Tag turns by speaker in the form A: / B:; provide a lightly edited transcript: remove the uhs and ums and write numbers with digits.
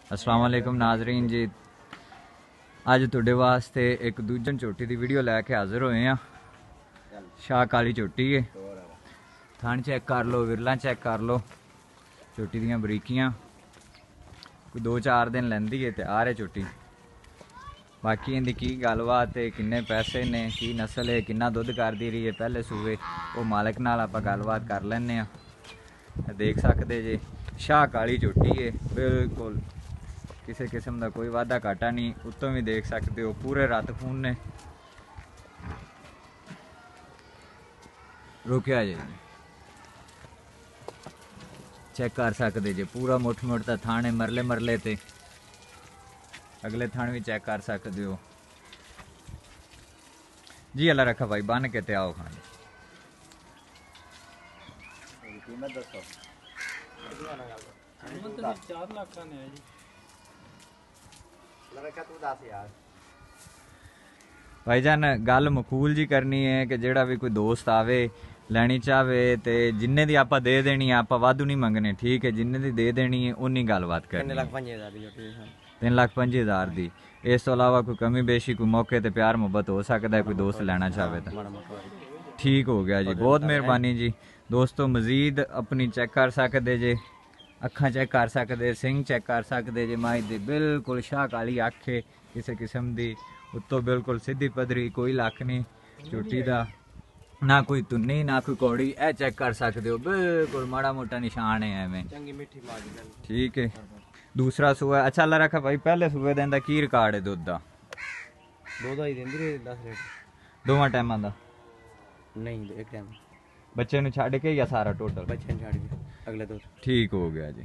A: अस्सलाम वालेकुम नाजरीन जी, अज तुहाडे वास्ते एक दूजन झोटी की वीडियो लैके हाजिर होए हैं। शाह काली झोटी है, थन चेक कर लो, विरला चेक कर लो, झोटी दियां बरीकियां कोई 2-4 दिन लैंदी है तैयार है झोटी। बाकी इनकी की गलबात है, किन्ने पैसे ने, की नस्ल है, किन्ना दुध करती रही है पहले सूबे, वो मालिक नाल आपां गलबात कर लैने आ। देख सकते जे शाह काली झोटी है, बिल्कुल किसी किस्म का कोई वाधा घाटा नहीं। उत्तों भी देख सकते हो पूरे रत खून ने। रुकिया जे चेक कर सकते जे पूरा मुठ मुठ का थाने मरले मरले ते अगले थान भी चेक कर सकते हो जी। अल्लाह रखा भाई, बन के ते आओ खाने। भाईजान गल मकूल जी करनी है कि जेड़ा भी कोई दोस्त आवे लैनी चाहे तो जिन्ने दी आपां दे देनी है, आपां वाधू नहीं मंगने, ठीक है। जिन्ने दी दे देनी है उन्नी गलबात करनी। 3,25,000 दी। इस तो अलावा कोई कमी बेशी कोई मौके ते प्यार मुहब्बत हो सकता है, कोई दोस्त लेना चाहे तो ठीक हो गया जी। बहुत मेहरबानी जी दोस्तों। मजीद अपनी चेक कर सकते जे, अखा चेक कर सकते, सिंह चेक कर सकते जे। माई दी बिल्कुल शाह काली अख है किसी किस्म की, उत्तों बिल्कुल सीधी पधरी, कोई लक नहीं झोटी का, ना कोई तुन्नी ना कोई कौड़ी। ए चेक कर सकते हो बिल्कुल माड़ा मोटा निशान है एवं, ठीक है। दूसरा सूआ अच्छा अल्लाह रखा भाई, पहले सूए दिन दा की रिकॉर्ड है दुध दा? दोवां टाइमां दा
B: नहीं, एक टाइम
A: बच्चे नूं छड्ड के या सारा टोटल?
B: बच्चे छड़ के अगले दो
A: ठीक हो गया जी।